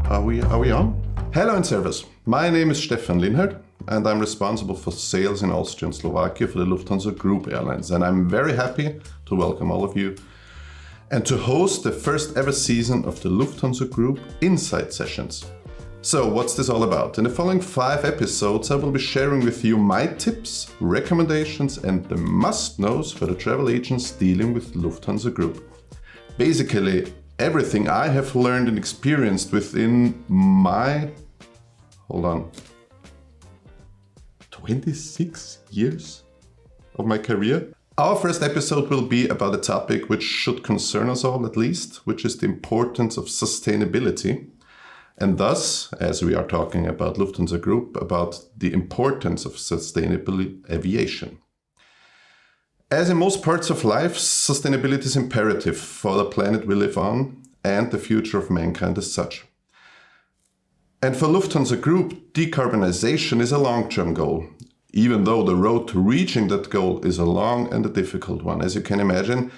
Are we on? Hello and servus. My name is Stefan Linhardt and I'm responsible for sales in Austria and Slovakia for the Lufthansa Group Airlines. And I'm very happy to welcome all of you and to host the first ever season of the Lufthansa Group Insight Sessions. So what's this all about? In the following 5 episodes, I will be sharing with you my tips, recommendations and the must-knows for the travel agents dealing with Lufthansa Group. Basically, everything I have learned and experienced within my, 26 years of my career. Our first episode will be about a topic which should concern us all at least, which is the importance of sustainability. And thus, as we are talking about Lufthansa Group, about the importance of sustainable aviation. As in most parts of life, sustainability is imperative for the planet we live on and the future of mankind as such. And for Lufthansa Group, decarbonization is a long-term goal, even though the road to reaching that goal is a long and a difficult one, as you can imagine.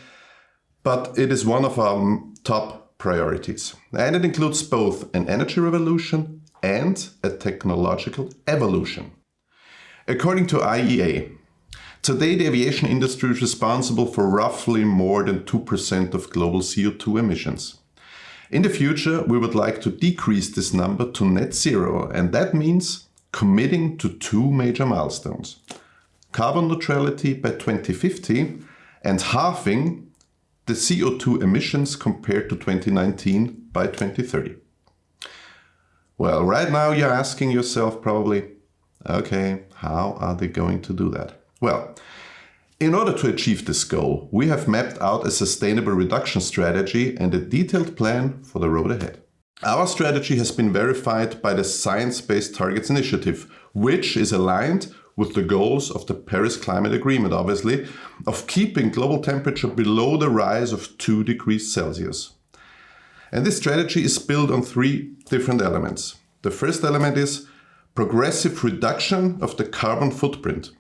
But it is one of our top priorities. And it includes both an energy revolution and a technological evolution. According to IEA, today the aviation industry is responsible for roughly more than 2% of global CO2 emissions. In the future, we would like to decrease this number to net zero, and that means committing to 2 major milestones: carbon neutrality by 2050 and halving the CO2 emissions compared to 2019 by 2030. Well, right now you're asking yourself probably, okay, how are they going to do that? Well, in order to achieve this goal, we have mapped out a sustainable reduction strategy and a detailed plan for the road ahead. Our strategy has been verified by the Science Based Targets Initiative, which is aligned with the goals of the Paris Climate Agreement, obviously, of keeping global temperature below the rise of 2 degrees Celsius. And this strategy is built on 3 different elements. The first element is progressive reduction of the carbon footprint.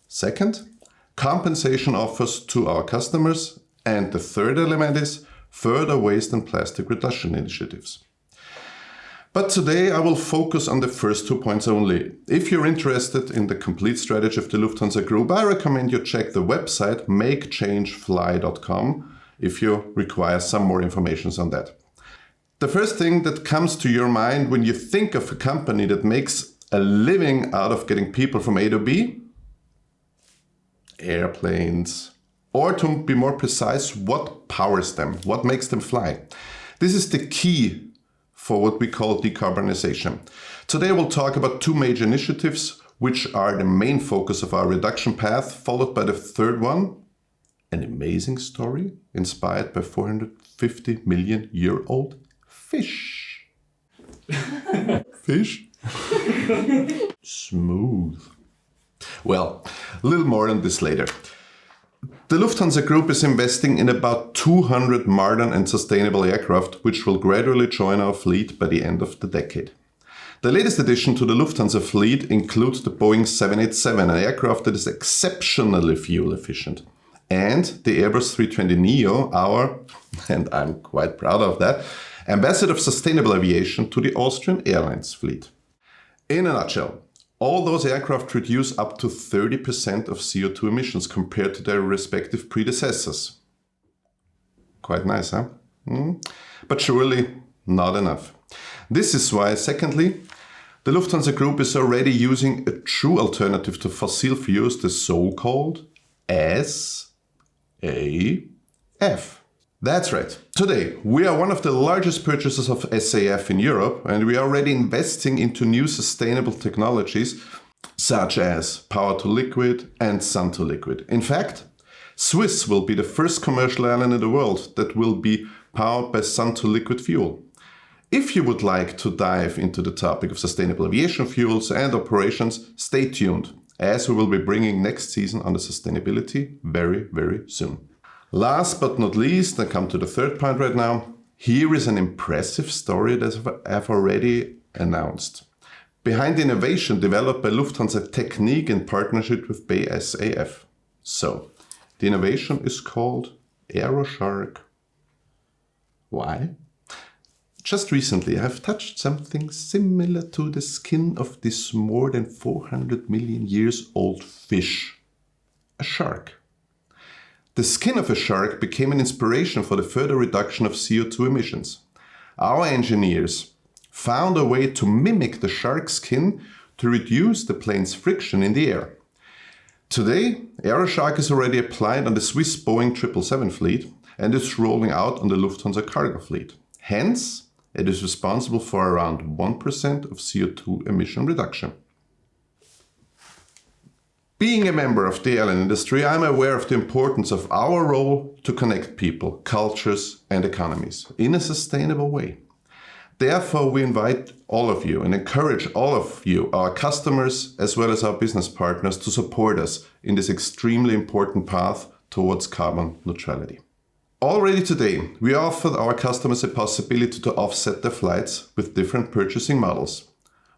Second, compensation offers to our customers. And the third element is further waste and plastic reduction initiatives. But today I will focus on the first 2 points only. If you're interested in the complete strategy of the Lufthansa Group, I recommend you check the website makechangefly.com if you require some more information on that. The first thing that comes to your mind when you think of a company that makes a living out of getting people from A to B? Airplanes. Or to be more precise, what powers them? What makes them fly? This is the key for what we call decarbonization. Today we'll talk about 2 major initiatives, which are the main focus of our reduction path, followed by the third one, an amazing story inspired by 450 million year old fish. Fish? Smooth. Well, a little more on this later. The Lufthansa Group is investing in about 200 modern and sustainable aircraft, which will gradually join our fleet by the end of the decade. The latest addition to the Lufthansa fleet includes the Boeing 787, an aircraft that is exceptionally fuel efficient, and the Airbus 320neo, our, and I'm quite proud of that, ambassador of sustainable aviation to the Austrian Airlines fleet. In a nutshell, all those aircraft reduce up to 30% of CO2 emissions compared to their respective predecessors. Quite nice, huh? But surely not enough. This is why, secondly, the Lufthansa Group is already using a true alternative to fossil fuels, the so-called SAF. That's right. Today, we are one of the largest purchasers of SAF in Europe, and we are already investing into new sustainable technologies such as power to liquid and sun to liquid. In fact, Swiss will be the first commercial airline in the world that will be powered by sun to liquid fuel. If you would like to dive into the topic of sustainable aviation fuels and operations, stay tuned, as we will be bringing next season on the sustainability very, very soon. Last but not least, I come to the third point right now. Here is an impressive story that I've already announced. Behind the innovation developed by Lufthansa Technik in partnership with BASF. So, the innovation is called Aeroshark. Why? Just recently, I've touched something similar to the skin of this more than 400 million years old fish, a shark. The skin of a shark became an inspiration for the further reduction of CO2 emissions. Our engineers found a way to mimic the shark skin to reduce the plane's friction in the air. Today, Aeroshark is already applied on the Swiss Boeing 777 fleet and is rolling out on the Lufthansa cargo fleet. Hence, it is responsible for around 1% of CO2 emission reduction. Being a member of the airline industry, I'm aware of the importance of our role to connect people, cultures, and economies in a sustainable way. Therefore, we invite all of you and encourage all of you, our customers, as well as our business partners, to support us in this extremely important path towards carbon neutrality. Already today, we offer our customers a possibility to offset their flights with different purchasing models.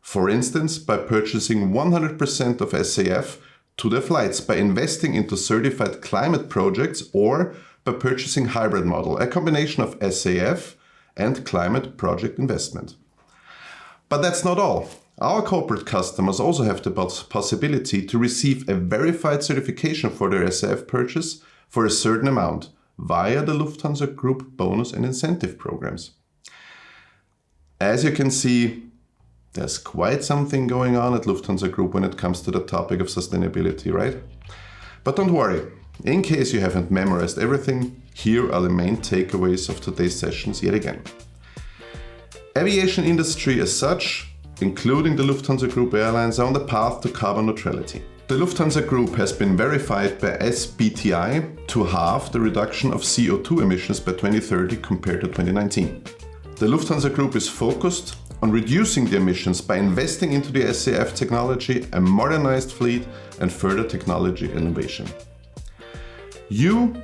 For instance, by purchasing 100% of SAF to their flights by investing into certified climate projects, or by purchasing hybrid model, a combination of SAF and climate project investment. But that's not all. Our corporate customers also have the possibility to receive a verified certification for their SAF purchase for a certain amount via the Lufthansa Group bonus and incentive programs. As you can see, there's quite something going on at Lufthansa Group when it comes to the topic of sustainability, right? But don't worry, in case you haven't memorized everything, here are the main takeaways of today's sessions yet again. Aviation industry as such, including the Lufthansa Group airlines, are on the path to carbon neutrality. The Lufthansa Group has been verified by SBTi to halve the reduction of CO2 emissions by 2030 compared to 2019. The Lufthansa Group is focused on reducing the emissions by investing into the SAF technology, a modernized fleet, and further technology innovation. You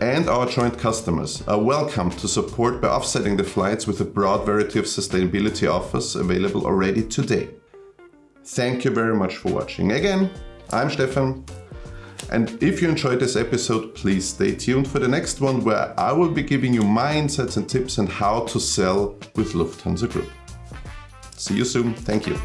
and our joint customers are welcome to support by offsetting the flights with a broad variety of sustainability offers available already today. Thank you very much for watching. Again, I'm Stefan, and if you enjoyed this episode, please stay tuned for the next one, where I will be giving you my insights and tips on how to sell with Lufthansa Group. See you soon. Thank you.